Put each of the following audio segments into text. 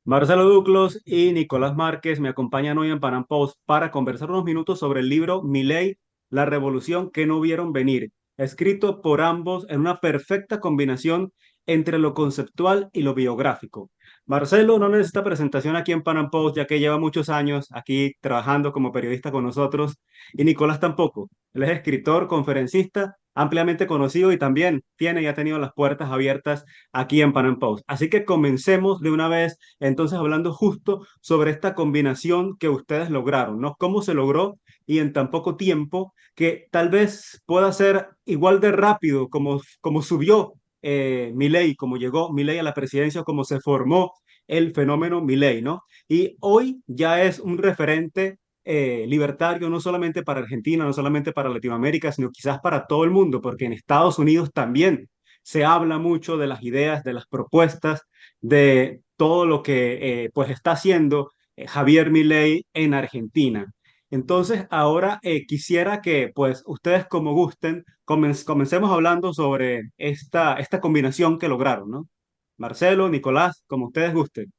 Marcelo Duclos y Nicolás Márquez me acompañan hoy en Panam Post para conversar unos minutos sobre el libro Milei, la revolución que no vieron venir, escrito por ambos en una perfecta combinación entre lo conceptual y lo biográfico. Marcelo no necesita presentación aquí en Panam Post, ya que lleva muchos años aquí trabajando como periodista con nosotros, y Nicolás tampoco. Él es escritor, conferencista, ampliamente conocido y también tiene y ha tenido las puertas abiertas aquí en Panam Post. Así que comencemos de una vez entonces, hablando justo sobre esta combinación que ustedes lograron, ¿no? ¿Cómo se logró y en tan poco tiempo que tal vez pueda ser igual de rápido como subió Milei, como llegó Milei a la presidencia, como se formó el fenómeno Milei, ¿no? Y hoy ya es un referente libertario no solamente para Argentina, no solamente para Latinoamérica, sino quizás para todo el mundo, porque en Estados Unidos también se habla mucho de las ideas, de las propuestas, de todo lo que pues está haciendo Javier Milei en Argentina. Entonces, ahora quisiera que pues ustedes como gusten, comencemos hablando sobre esta combinación que lograron, ¿no? Marcelo, Nicolás, como ustedes gusten.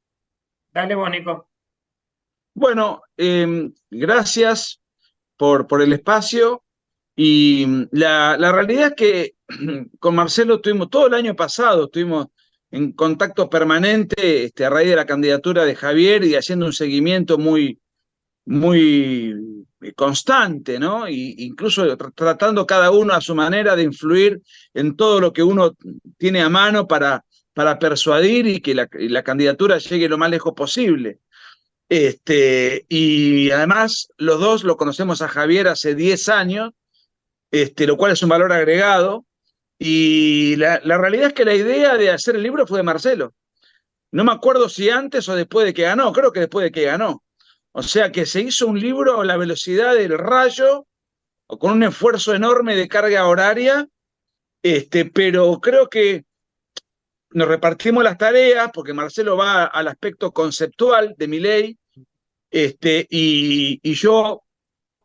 Dale vos, Nico. Bueno, gracias por el espacio y la realidad es que con Marcelo estuvimos todo el año pasado, estuvimos en contacto permanente a raíz de la candidatura de Javier y haciendo un seguimiento muy constante, ¿no? Y incluso tratando cada uno a su manera de influir en todo lo que uno tiene a mano para persuadir y que la candidatura llegue lo más lejos posible. Y además, los dos lo conocemos a Javier hace 10 años, lo cual es un valor agregado. Y la realidad es que la idea de hacer el libro fue de Marcelo. No me acuerdo si antes o después de que ganó, creo que después de que ganó. O sea que se hizo un libro a la velocidad del rayo, o con un esfuerzo enorme de carga horaria, pero creo que nos repartimos las tareas, porque Marcelo va al aspecto conceptual de mi ley, y yo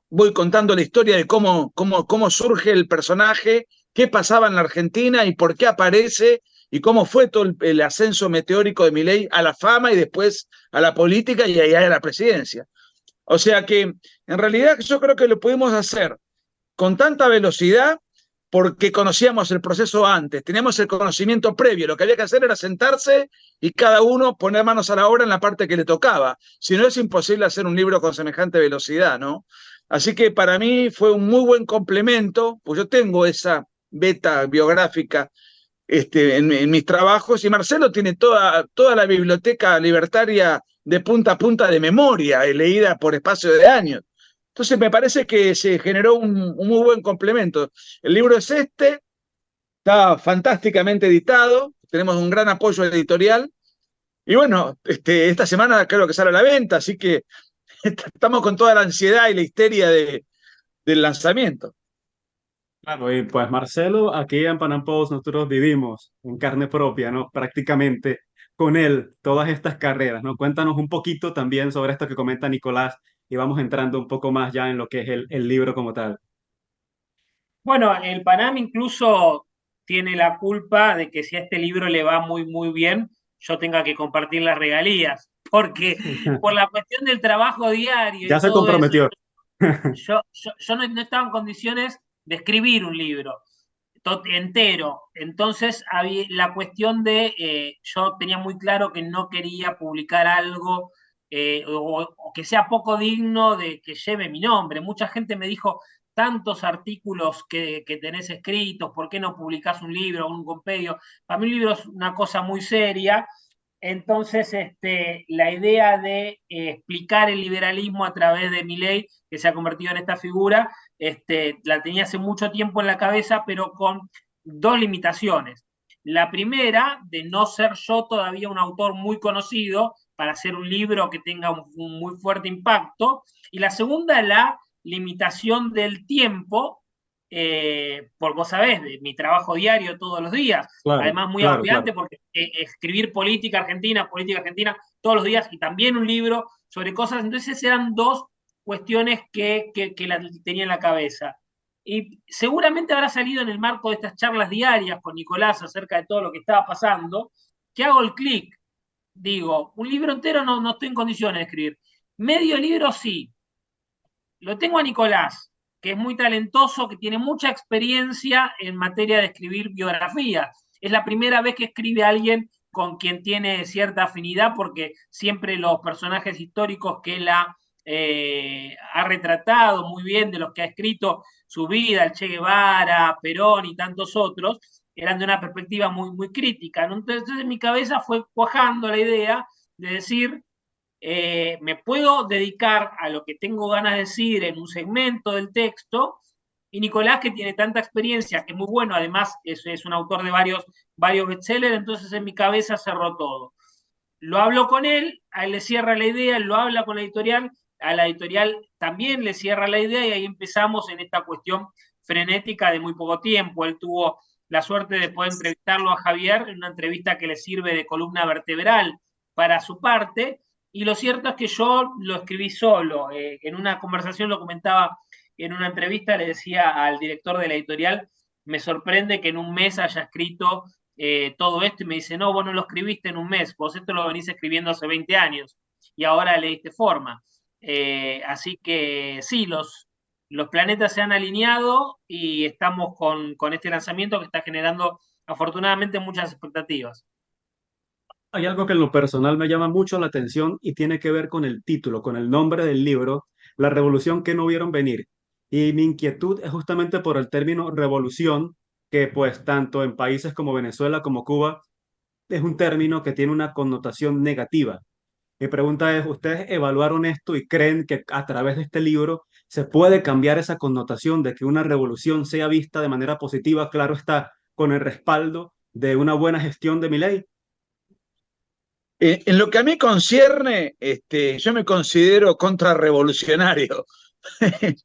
voy contando la historia de cómo surge el personaje, qué pasaba en la Argentina y por qué aparece y cómo fue todo el ascenso meteórico de Milei a la fama y después a la política y ahí a la presidencia. O sea que en realidad yo creo que lo pudimos hacer con tanta velocidad porque conocíamos el proceso antes, teníamos el conocimiento previo, lo que había que hacer era sentarse y cada uno poner manos a la obra en la parte que le tocaba. Si no, es imposible hacer un libro con semejante velocidad, ¿no? Así que para mí fue un muy buen complemento, pues yo tengo esa beta biográfica en mis trabajos y Marcelo tiene toda la biblioteca libertaria de punta a punta de memoria, leída por espacio de años. Entonces me parece que se generó un muy buen complemento. El libro es está fantásticamente editado, tenemos un gran apoyo editorial y bueno, esta semana creo que sale a la venta, así que estamos con toda la ansiedad y la histeria del lanzamiento. Claro, y pues Marcelo, aquí en Panam Post nosotros vivimos en carne propia, ¿no? Prácticamente con él todas estas carreras, ¿no? Cuéntanos un poquito también sobre esto que comenta Nicolás y vamos entrando un poco más ya en lo que es el libro como tal. Bueno, el Panam incluso tiene la culpa de que si a este libro le va muy, muy bien, yo tenga que compartir las regalías, porque por la cuestión del trabajo diario Ya y se todo eso, comprometió. yo no estaba en condiciones de escribir un libro entero. Entonces, la cuestión de, yo tenía muy claro que no quería publicar algo o que sea poco digno de que lleve mi nombre. Mucha gente me dijo, tantos artículos que tenés escritos, ¿por qué no publicás un libro, un compendio? Para mí un libro es una cosa muy seria. Entonces, la idea de explicar el liberalismo a través de Milei, que se ha convertido en esta figura, la tenía hace mucho tiempo en la cabeza, pero con dos limitaciones. La primera, de no ser yo todavía un autor muy conocido para hacer un libro que tenga un muy fuerte impacto. Y la segunda, la limitación del tiempo, por vos sabés, de mi trabajo diario todos los días, Claro, además muy claro, claro. agobiante porque escribir política argentina todos los días y también un libro sobre cosas, entonces eran dos cuestiones que la tenía en la cabeza. Y seguramente habrá salido en el marco de estas charlas diarias con Nicolás acerca de todo lo que estaba pasando, que hago el clic. digo, un libro entero no estoy en condiciones de escribir. Medio libro sí. Lo tengo a Nicolás, que es muy talentoso, que tiene mucha experiencia en materia de escribir biografía. Es la primera vez que escribe alguien con quien tiene cierta afinidad, porque siempre los personajes históricos que él ha retratado muy bien, de los que ha escrito su vida, el Che Guevara, Perón y tantos otros, eran de una perspectiva muy crítica, ¿no? Entonces en mi cabeza fue cuajando la idea de decir, me puedo dedicar a lo que tengo ganas de decir en un segmento del texto, y Nicolás, que tiene tanta experiencia, que es muy bueno, además es un autor de varios bestsellers, entonces en mi cabeza cerró todo. Lo hablo con él, a él le cierra la idea, él lo habla con la editorial, a la editorial también le cierra la idea, y ahí empezamos en esta cuestión frenética de muy poco tiempo. Él tuvo la suerte de poder entrevistarlo a Javier en una entrevista que le sirve de columna vertebral para su parte, y lo cierto es que yo lo escribí solo. En una conversación lo comentaba en una entrevista, le decía al director de la editorial, me sorprende que en un mes haya escrito todo esto, y me dice, no, vos no lo escribiste en un mes, vos esto lo venís escribiendo hace 20 años y ahora le diste forma. Así que sí, los planetas se han alineado y estamos con este lanzamiento que está generando afortunadamente muchas expectativas. Hay algo que en lo personal me llama mucho la atención y tiene que ver con el título, con el nombre del libro, La revolución que no vieron venir. Y mi inquietud es justamente por el término revolución, que pues tanto en países como Venezuela como Cuba es un término que tiene una connotación negativa. Mi pregunta es, ¿ustedes evaluaron esto y creen que a través de este libro se puede cambiar esa connotación de que una revolución sea vista de manera positiva? Claro está, con el respaldo de una buena gestión de Milei. En lo que a mí concierne, yo me considero contrarrevolucionario,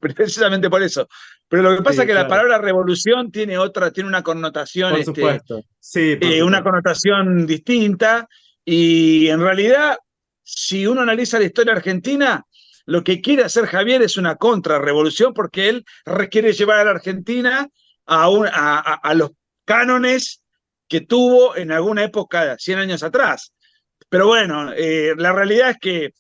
precisamente por eso. Pero lo que pasa es Sí, que la claro. palabra revolución tiene otra, tiene una connotación, Por supuesto. Sí, por una supuesto. connotación distinta. Y en realidad, si uno analiza la historia argentina, lo que quiere hacer Javier es una contrarrevolución, porque él quiere llevar a la Argentina a los cánones que tuvo en alguna época, 100 años atrás. Pero bueno, la realidad es que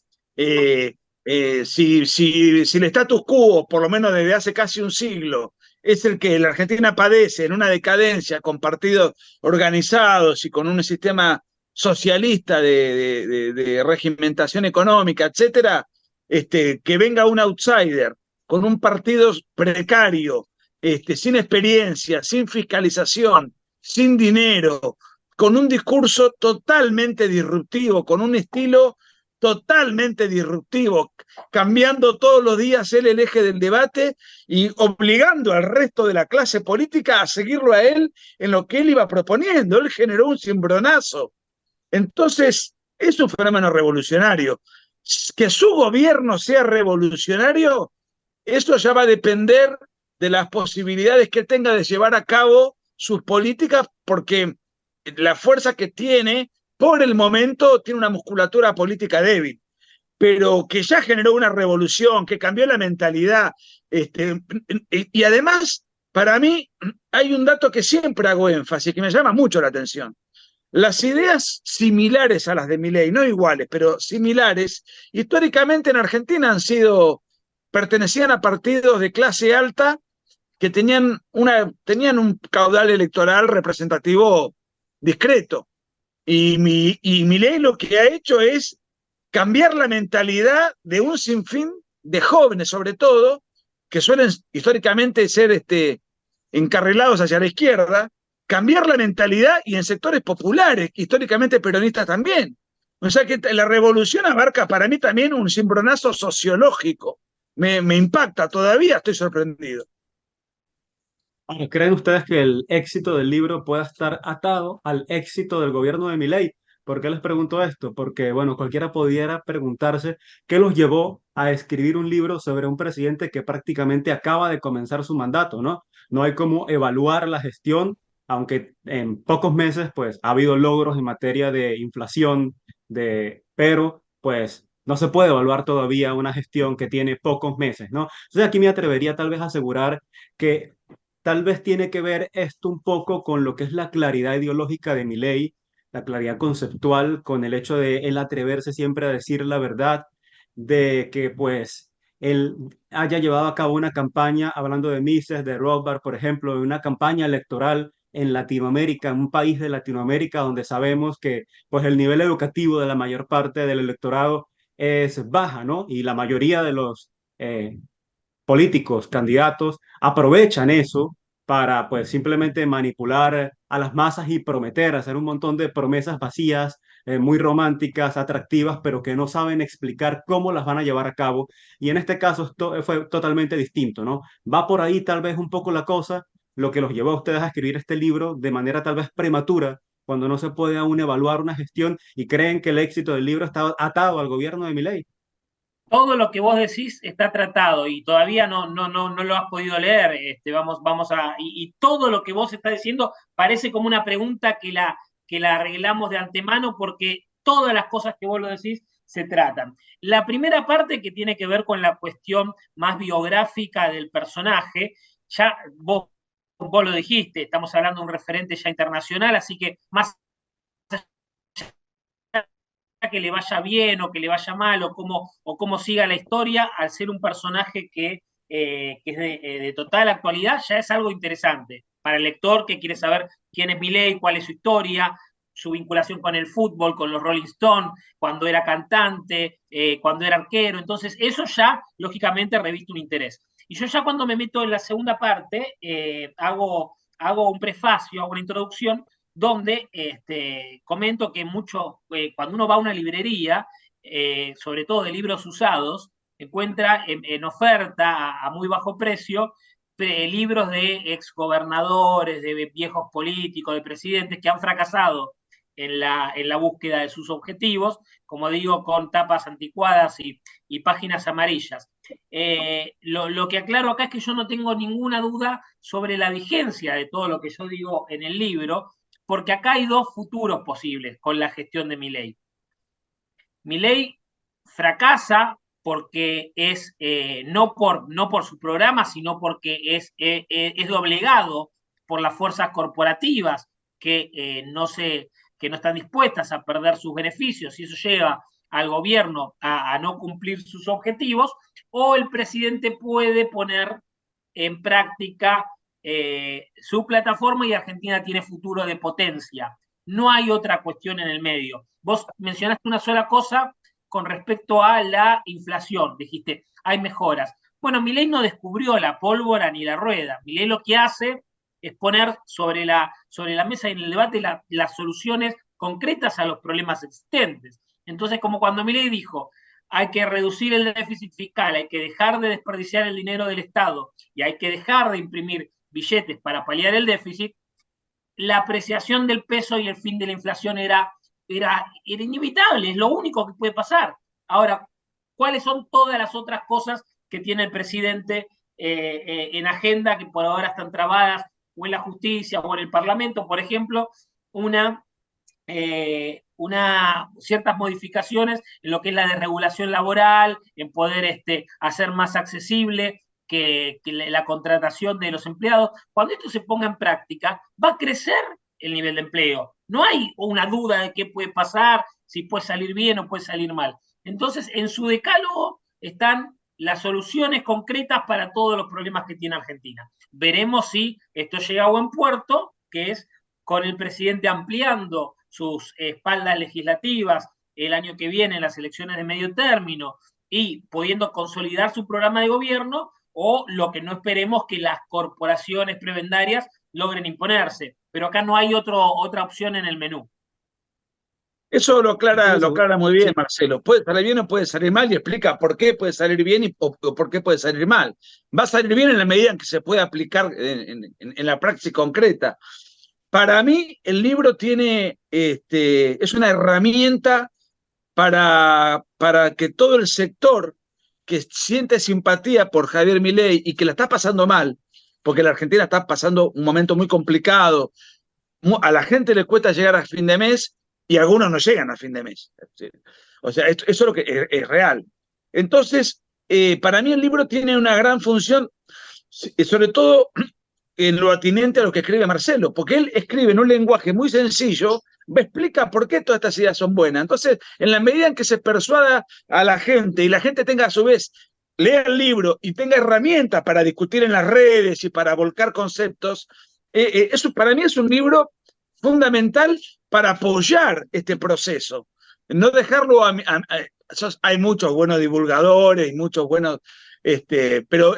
si el status quo, por lo menos desde hace casi un siglo, es el que la Argentina padece en una decadencia con partidos organizados y con un sistema socialista de regimentación económica, etcétera, que venga un outsider con un partido precario, sin experiencia, sin fiscalización, sin dinero, con un discurso totalmente disruptivo, con un estilo totalmente disruptivo, cambiando todos los días él el eje del debate y obligando al resto de la clase política a seguirlo a él en lo que él iba proponiendo. Él generó un cimbronazo. Entonces, es un fenómeno revolucionario. Que su gobierno sea revolucionario, eso ya va a depender de las posibilidades que tenga de llevar a cabo sus políticas, porque la fuerza que tiene, por el momento, tiene una musculatura política débil, pero que ya generó una revolución, que cambió la mentalidad. Y además, para mí, hay un dato que siempre hago énfasis, que me llama mucho la atención. Las ideas similares a las de Milei, no iguales, pero similares, históricamente en Argentina pertenecían a partidos de clase alta que tenían un caudal electoral representativo discreto. Y Milei lo que ha hecho es cambiar la mentalidad de un sinfín de jóvenes, sobre todo, que suelen históricamente ser encarrilados hacia la izquierda, cambiar la mentalidad y en sectores populares, históricamente peronistas también. O sea que la revolución abarca para mí también un cimbronazo sociológico. Me impacta, todavía estoy sorprendido. Ahora, ¿creen ustedes que el éxito del libro pueda estar atado al éxito del gobierno de Milei? ¿Por qué les pregunto esto? Porque, bueno, cualquiera pudiera preguntarse qué los llevó a escribir un libro sobre un presidente que prácticamente acaba de comenzar su mandato, ¿no? No hay cómo evaluar la gestión, aunque en pocos meses, pues, ha habido logros en materia de inflación, pero, pues, no se puede evaluar todavía una gestión que tiene pocos meses, ¿no? Entonces, aquí me atrevería tal vez a asegurar que tal vez tiene que ver esto un poco con lo que es la claridad ideológica de Milei, la claridad conceptual con el hecho de él atreverse siempre a decir la verdad, de que pues él haya llevado a cabo una campaña, hablando de Mises, de Rothbard, por ejemplo, de una campaña electoral en Latinoamérica, en un país de Latinoamérica donde sabemos que pues el nivel educativo de la mayor parte del electorado es baja, ¿no? Y la mayoría de los políticos, candidatos, aprovechan eso para pues simplemente manipular a las masas y prometer, hacer un montón de promesas vacías, muy románticas, atractivas, pero que no saben explicar cómo las van a llevar a cabo. Y en este caso esto fue totalmente distinto, ¿no? Va por ahí tal vez un poco la cosa, lo que los llevó a ustedes a escribir este libro de manera tal vez prematura, cuando no se puede aún evaluar una gestión y creen que el éxito del libro está atado al gobierno de Milei. Todo lo que vos decís está tratado y todavía no lo has podido leer. Y todo lo que vos estás diciendo parece como una pregunta que la arreglamos de antemano porque todas las cosas que vos lo decís se tratan. La primera parte que tiene que ver con la cuestión más biográfica del personaje, ya vos lo dijiste, estamos hablando de un referente ya internacional, así que más que le vaya bien o que le vaya mal o cómo siga la historia, al ser un personaje que es de total actualidad, ya es algo interesante para el lector que quiere saber quién es Milei, cuál es su historia, su vinculación con el fútbol, con los Rolling Stones, cuando era cantante, cuando era arquero. Entonces, eso ya, lógicamente, reviste un interés. Y yo ya cuando me meto en la segunda parte, hago un prefacio, hago una introducción donde comento que cuando uno va a una librería, sobre todo de libros usados, encuentra en oferta a muy bajo precio libros de exgobernadores, de viejos políticos, de presidentes que han fracasado en la búsqueda de sus objetivos, como digo, con tapas anticuadas y páginas amarillas. Lo que aclaro acá es que yo no tengo ninguna duda sobre la vigencia de todo lo que yo digo en el libro, porque acá hay dos futuros posibles con la gestión de Milei. Milei fracasa porque no por su programa, sino porque es doblegado por las fuerzas corporativas que no están dispuestas a perder sus beneficios y eso lleva al gobierno a no cumplir sus objetivos, o el presidente puede poner en práctica su plataforma y Argentina tiene futuro de potencia. No hay otra cuestión en el medio. Vos mencionaste una sola cosa con respecto a la inflación. Dijiste, hay mejoras. Bueno, Milei no descubrió la pólvora ni la rueda. Milei lo que hace es poner sobre la mesa y en el debate las soluciones concretas a los problemas existentes. Entonces, como cuando Milei dijo, hay que reducir el déficit fiscal, hay que dejar de desperdiciar el dinero del Estado y hay que dejar de imprimir billetes para paliar el déficit, la apreciación del peso y el fin de la inflación era inevitable, es lo único que puede pasar. Ahora, ¿cuáles son todas las otras cosas que tiene el presidente en agenda que por ahora están trabadas o en la justicia o en el Parlamento? Por ejemplo, ciertas modificaciones en lo que es la desregulación laboral, en poder hacer más accesible que la contratación de los empleados. Cuando esto se ponga en práctica, va a crecer el nivel de empleo. No hay una duda de qué puede pasar, si puede salir bien o puede salir mal. Entonces, en su decálogo están las soluciones concretas para todos los problemas que tiene Argentina. Veremos si esto llega a buen puerto, que es con el presidente ampliando sus espaldas legislativas el año que viene en las elecciones de medio término y pudiendo consolidar su programa de gobierno, o lo que no esperemos, que las corporaciones prebendarias logren imponerse. Pero acá no hay otra opción en el menú. Eso lo Incluso, aclara muy bien, sí, Marcelo. Puede salir bien o puede salir mal y explica por qué puede salir bien o por qué puede salir mal. Va a salir bien en la medida en que se puede aplicar en la praxis concreta. Para mí, el libro es una herramienta para que todo el sector que siente simpatía por Javier Milei y que la está pasando mal, porque la Argentina está pasando un momento muy complicado, a la gente le cuesta llegar a fin de mes y algunos no llegan a fin de mes. O sea, eso es lo que es real. Entonces, para mí el libro tiene una gran función, sobre todo en lo atinente a lo que escribe Marcelo, porque él escribe en un lenguaje muy sencillo, explica por qué todas estas ideas son buenas. Entonces, en la medida en que se persuada a la gente y la gente tenga a su vez, lea el libro y tenga herramientas para discutir en las redes y para volcar conceptos, eso para mí es un libro fundamental para apoyar este proceso. No dejarlo hay muchos buenos divulgadores y muchos buenos, pero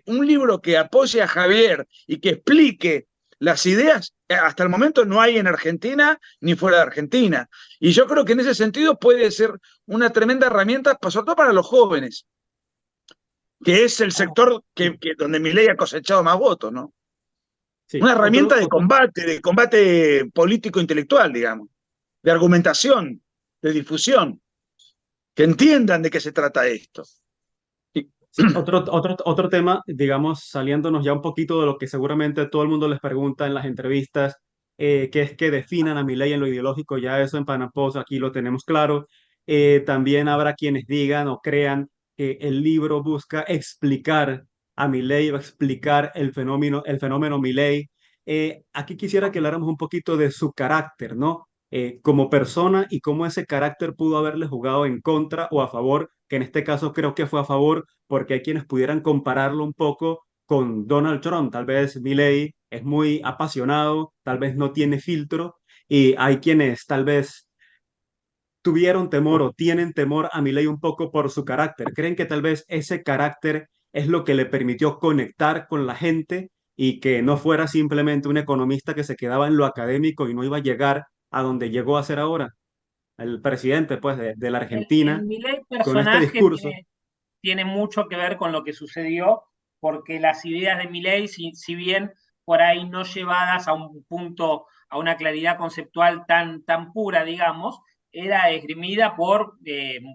un libro que apoye a Javier y que explique las ideas, hasta el momento no hay en Argentina ni fuera de Argentina. Y yo creo que en ese sentido puede ser una tremenda herramienta, sobre todo para los jóvenes, que es el sector donde Milei ha cosechado más votos, ¿no? Sí, Una herramienta de combate político intelectual, digamos, de argumentación, de difusión, que entiendan de qué se trata esto. Sí, otro tema, digamos, saliéndonos ya un poquito de lo que seguramente todo el mundo les pregunta en las entrevistas, que es que definan a Milei en lo ideológico, ya eso en Panam Post aquí lo tenemos claro. También habrá quienes digan o crean que el libro busca explicar a Milei o explicar el fenómeno Milei. Aquí quisiera que habláramos un poquito de su carácter, ¿no? Como persona y cómo ese carácter pudo haberle jugado en contra o a favor, que en este caso creo que fue a favor porque hay quienes pudieran compararlo un poco con Donald Trump. Tal vez Milei es muy apasionado, tal vez no tiene filtro, y hay quienes tal vez tuvieron temor o tienen temor a Milei un poco por su carácter. Creen que tal vez ese carácter es lo que le permitió conectar con la gente y que no fuera simplemente un economista que se quedaba en lo académico y no iba a llegar a donde llegó a ser ahora el presidente pues de la El Argentina Milei con este personaje discurso. tiene mucho que ver con lo que sucedió, porque las ideas de Milei, si bien por ahí no llevadas a un punto, a una claridad conceptual tan pura, digamos, era esgrimida por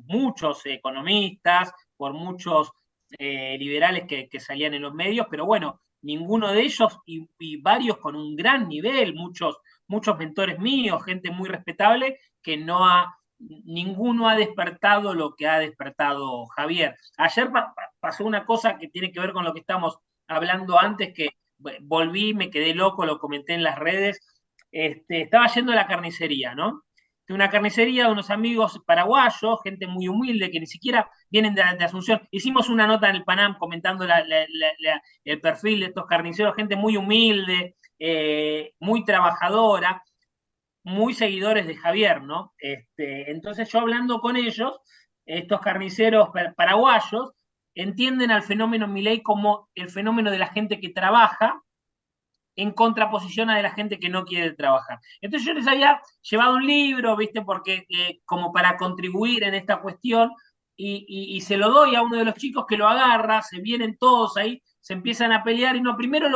muchos economistas, por muchos liberales que salían en los medios, pero bueno, ninguno de ellos y varios con un gran nivel, muchos mentores míos, gente muy respetable, que ninguno ha despertado lo que ha despertado Javier. Ayer pasó una cosa que tiene que ver con lo que estamos hablando antes, que volví, me quedé loco, lo comenté en las redes. Estaba yendo a la carnicería, ¿no? De una carnicería de unos amigos paraguayos, gente muy humilde, que ni siquiera vienen de Asunción. Hicimos una nota en el Panam comentando el perfil de estos carniceros, gente muy humilde, muy trabajadora, muy seguidores de Javier, ¿no? Entonces yo hablando con ellos, estos carniceros paraguayos entienden al fenómeno Milei como el fenómeno de la gente que trabaja en contraposición a de la gente que no quiere trabajar. Entonces yo les había llevado un libro, ¿viste? Porque como para contribuir en esta cuestión, y se lo doy a uno de los chicos que lo agarra, se vienen todos ahí, se empiezan a pelear, y no, primero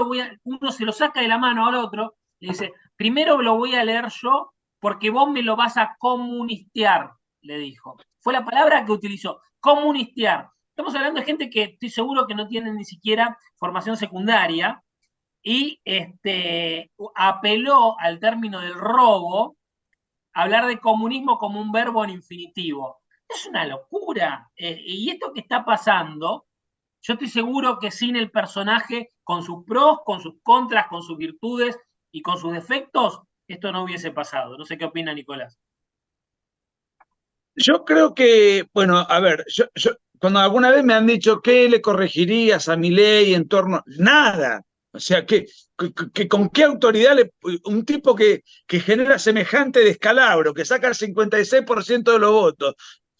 uno se lo saca de la mano al otro, le dice, primero lo voy a leer yo, porque vos me lo vas a comunistear, le dijo. Fue la palabra que utilizó, comunistear. Estamos hablando de gente que estoy seguro que no tiene ni siquiera formación secundaria, y apeló al término del robo, hablar de comunismo como un verbo en infinitivo. Es una locura. Y esto que está pasando, yo estoy seguro que sin el personaje, con sus pros, con sus contras, con sus virtudes y con sus defectos, esto no hubiese pasado. No sé qué opina Nicolás. Yo creo que, bueno, a ver, cuando alguna vez me han dicho qué le corregirías a Milei en torno, nada. O sea, ¿con qué autoridad un tipo que genera semejante descalabro, que saca el 56% de los votos,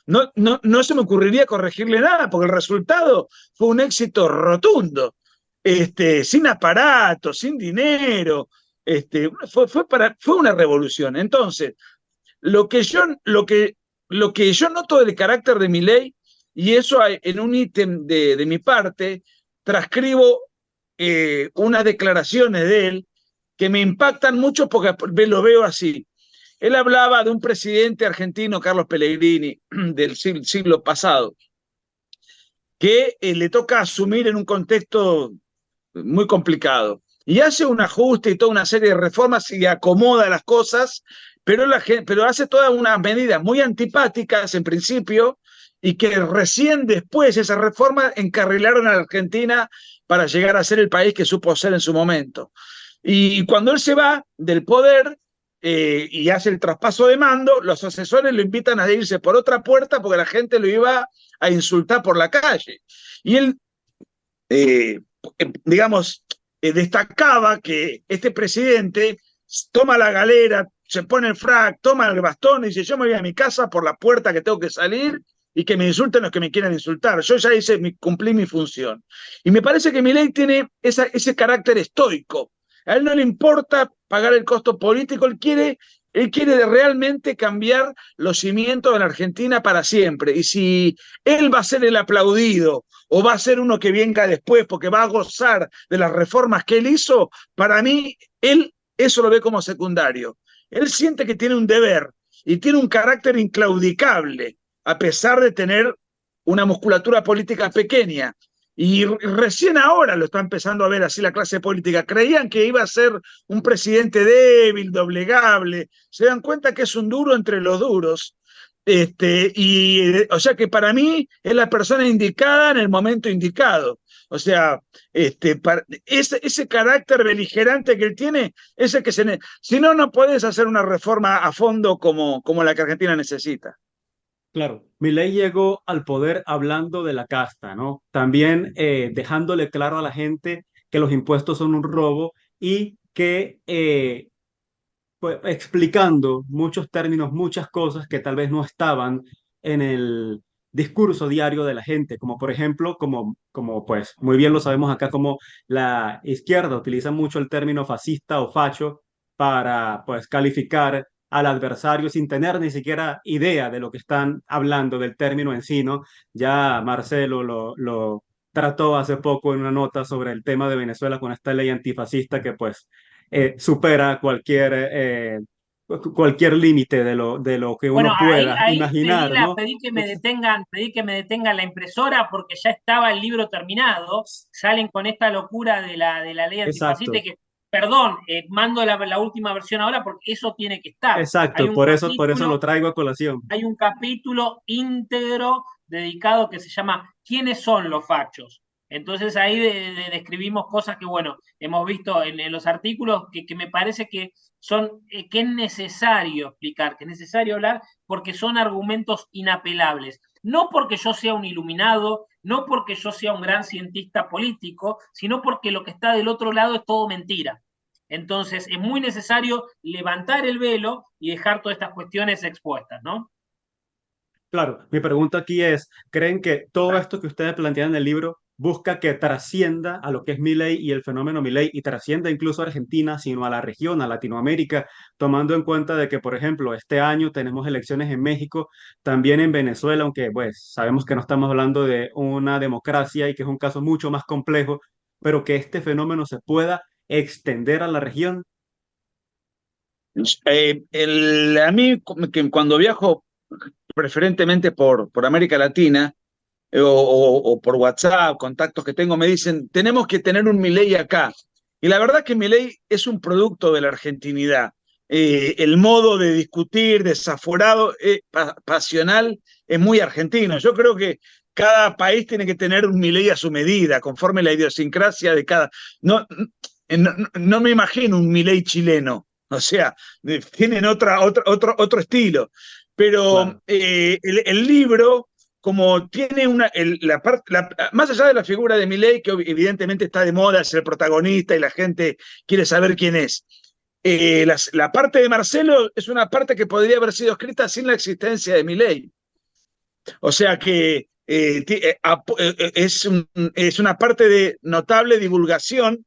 no se me ocurriría corregirle nada, porque el resultado fue un éxito rotundo, sin aparato, sin dinero, fue una revolución. Entonces, lo que yo noto del carácter de Milei, y eso en un ítem de mi parte, transcribo unas declaraciones de él que me impactan mucho porque lo veo así. Él hablaba de un presidente argentino, Carlos Pellegrini, del siglo pasado, que le toca asumir en un contexto muy complicado. Y hace un ajuste y toda una serie de reformas y acomoda las cosas, pero hace todas unas medidas muy antipáticas en principio y que recién después esas reformas encarrilaron a la Argentina para llegar a ser el país que supo ser en su momento. Y cuando él se va del poder, y hace el traspaso de mando, los asesores lo invitan a irse por otra puerta porque la gente lo iba a insultar por la calle. Y él, eh, digamos, destacaba que este presidente toma la galera, se pone el frac, toma el bastón y dice, yo me voy a mi casa por la puerta que tengo que salir y que me insulten los que me quieran insultar. Yo ya cumplí mi función. Y me parece que Milei tiene ese carácter estoico. A él no le importa pagar el costo político, él quiere realmente cambiar los cimientos de la Argentina para siempre. Y si él va a ser el aplaudido o va a ser uno que venga después porque va a gozar de las reformas que él hizo, para mí, él eso lo ve como secundario. Él siente que tiene un deber y tiene un carácter inclaudicable, a pesar de tener una musculatura política pequeña. Y recién ahora lo está empezando a ver así la clase política. Creían que iba a ser un presidente débil, doblegable. Se dan cuenta que es un duro entre los duros. O sea que para mí es la persona indicada en el momento indicado. O sea, ese carácter beligerante que él tiene, ese que si no, no puedes hacer una reforma a fondo como la que Argentina necesita. Claro, Milei llegó al poder hablando de la casta, ¿no? También dejándole claro a la gente que los impuestos son un robo y que pues, explicando muchos términos, muchas cosas que tal vez no estaban en el discurso diario de la gente, como por ejemplo, como pues muy bien lo sabemos acá, como la izquierda utiliza mucho el término fascista o facho para pues calificar al adversario sin tener ni siquiera idea de lo que están hablando del término en sí, ¿no? Ya Marcelo lo trató hace poco en una nota sobre el tema de Venezuela con esta ley antifascista que pues supera cualquier límite de lo que Bueno, uno ahí, pueda ahí imaginar, ¿no? pedí que me detengan la impresora porque ya estaba el libro terminado. Salen con esta locura de la ley antifascista Exacto, y que, perdón, mando la última versión ahora porque eso tiene que estar. Hay exacto, un por eso capítulo, lo traigo a colación. hay un capítulo íntegro dedicado que se llama ¿Quiénes son los fachos? Entonces ahí describimos cosas que, bueno, hemos visto en los artículos que me parece que son, que es necesario explicar, que es necesario hablar, porque son argumentos inapelables. No porque yo sea un iluminado, no porque yo sea un gran cientista político, sino porque lo que está del otro lado es todo mentira. Entonces es muy necesario levantar el velo y dejar todas estas cuestiones expuestas, ¿no? Claro, mi pregunta aquí es, ¿creen que todo esto que ustedes plantean en el libro busca que trascienda a lo que es Milei y el fenómeno Milei y trascienda incluso a Argentina, sino a la región, a Latinoamérica, tomando en cuenta de que, por ejemplo, este año tenemos elecciones en México, también en Venezuela, aunque pues sabemos que no estamos hablando de una democracia y que es un caso mucho más complejo, pero que este fenómeno se pueda extender a la región? A mí, que cuando viajo preferentemente por América Latina o por WhatsApp, contactos que tengo, me dicen, tenemos que tener un Milei acá. Y la verdad que Milei es un producto de la argentinidad. El modo de discutir, desaforado, pasional, es muy argentino. Yo creo que cada país tiene que tener un Milei a su medida, conforme la idiosincrasia de cada... No, no me imagino un Milei chileno. O sea, tienen otro estilo. Pero Claro. el libro, como tiene más allá de la figura de Milei, que evidentemente está de moda, es el protagonista y la gente quiere saber quién es. La parte de Marcelo es una parte que podría haber sido escrita sin la existencia de Milei. O sea que es una parte de notable divulgación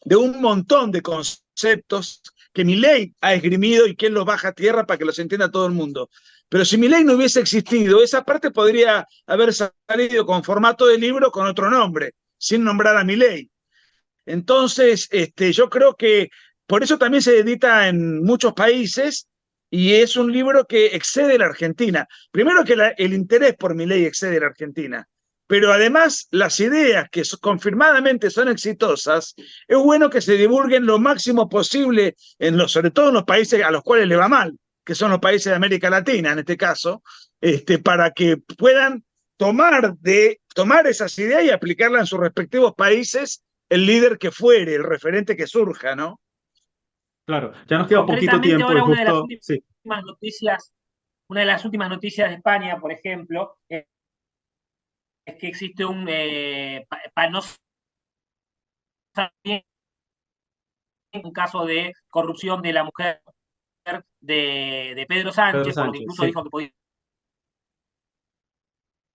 de un montón de conceptos que Milei ha esgrimido y que él los baja a tierra para que los entienda todo el mundo. Pero si Milei no hubiese existido, esa parte podría haber salido con formato de libro con otro nombre, sin nombrar a Milei. Entonces, yo creo que por eso también se edita en muchos países y es un libro que excede la Argentina. Primero que el interés por Milei excede la Argentina, pero además las ideas que confirmadamente son exitosas, es bueno que se divulguen lo máximo posible, sobre todo en los países a los cuales le va mal, que son los países de América Latina en este caso, para que puedan tomar esas ideas y aplicarlas en sus respectivos países el líder que fuere, el referente que surja, ¿no? Claro, ya nos queda poquito Concretamente tiempo y ahora justo, sí, una de las últimas noticias de España, por ejemplo, es que existe para no saber un caso de corrupción de la mujer de Pedro Pedro Sánchez, por lo que Sánchez, incluso sí. dijo que podía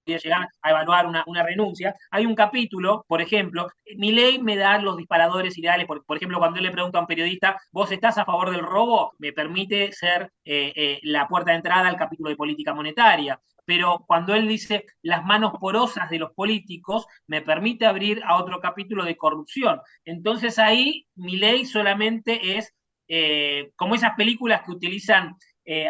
llegar a evaluar una renuncia. Hay un capítulo, por ejemplo, Milei me da los disparadores ideales, por ejemplo, cuando él le pregunta a un periodista, ¿vos estás a favor del robo? Me permite ser la puerta de entrada al capítulo de política monetaria. Pero cuando él dice las manos porosas de los políticos, me permite abrir a otro capítulo de corrupción. Entonces ahí Milei solamente es como esas películas que utilizan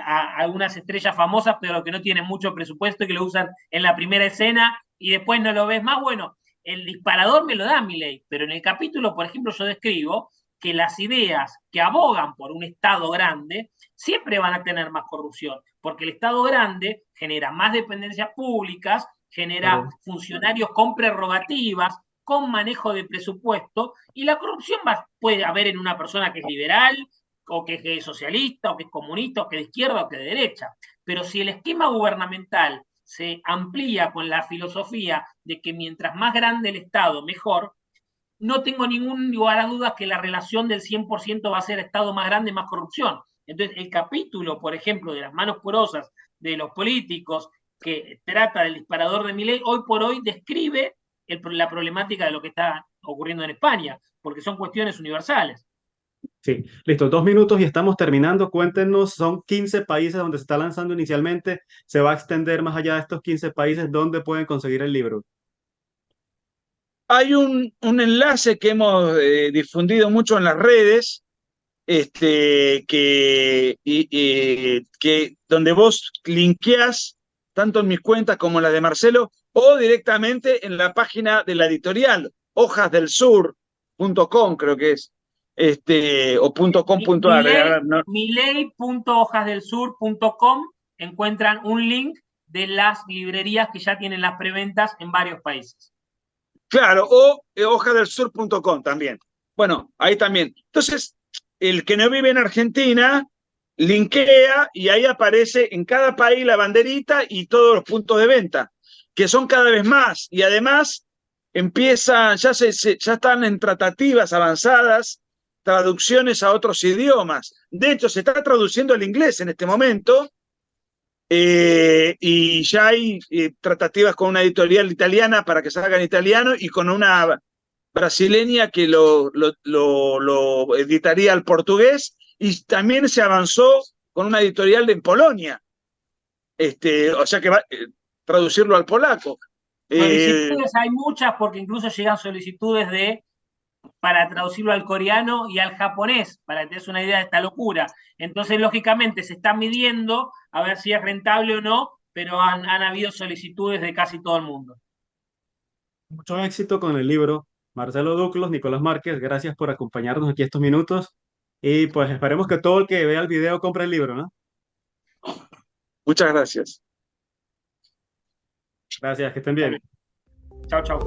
a algunas estrellas famosas, pero que no tienen mucho presupuesto y que lo usan en la primera escena y después no lo ves más. Bueno, el disparador me lo da Milei, pero en el capítulo, por ejemplo, yo describo que las ideas que abogan por un Estado grande siempre van a tener más corrupción, porque el Estado grande genera más dependencias públicas, genera Claro. funcionarios con prerrogativas, con manejo de presupuesto, y la corrupción puede haber en una persona que es liberal, o que es socialista, o que es comunista, o que es de izquierda, o que es de derecha. Pero si el esquema gubernamental se amplía con la filosofía de que mientras más grande el Estado, mejor, no tengo ningún lugar a dudas que la relación del 100% va a ser Estado más grande, más corrupción. Entonces, el capítulo, por ejemplo, de las manos porosas de los políticos, que trata del disparador de Milei, hoy por hoy describe la problemática de lo que está ocurriendo en España, porque son cuestiones universales. Sí, listo, 2 minutos y estamos terminando. Cuéntenos, son 15 países donde se está lanzando inicialmente. ¿Se va a extender más allá de estos 15 países? ¿Dónde pueden conseguir el libro? Hay un enlace que hemos difundido mucho en las redes, que donde vos linkeás tanto en mis cuentas como en la de Marcelo o directamente en la página de la editorial hojasdelsur.com, creo que es, o .com.ar. No, milei.hojasdelsur.com encuentran un link de las librerías que ya tienen las preventas en varios países. claro, o hojasdelsur.com también. Bueno, ahí también. Entonces, el que no vive en Argentina linkea y ahí aparece en cada país la banderita y todos los puntos de venta, que son cada vez más. Y además empiezan, ya están en tratativas avanzadas, traducciones a otros idiomas. De hecho, se está traduciendo al inglés en este momento. Y ya hay tratativas con una editorial italiana para que salga en italiano y con una brasileña que lo editaría al portugués, y también se avanzó con una editorial en Polonia, o sea que va a traducirlo al polaco. Solicitudes hay muchas porque incluso llegan solicitudes para traducirlo al coreano y al japonés, para que te des una idea de esta locura. Entonces, lógicamente, se está midiendo a ver si es rentable o no, pero han habido solicitudes de casi todo el mundo. Mucho éxito con el libro. Marcelo Duclos, Nicolás Márquez, gracias por acompañarnos aquí estos minutos. Y pues esperemos que todo el que vea el video compre el libro, ¿no? Muchas gracias. Gracias, que estén bien. Chao, chao.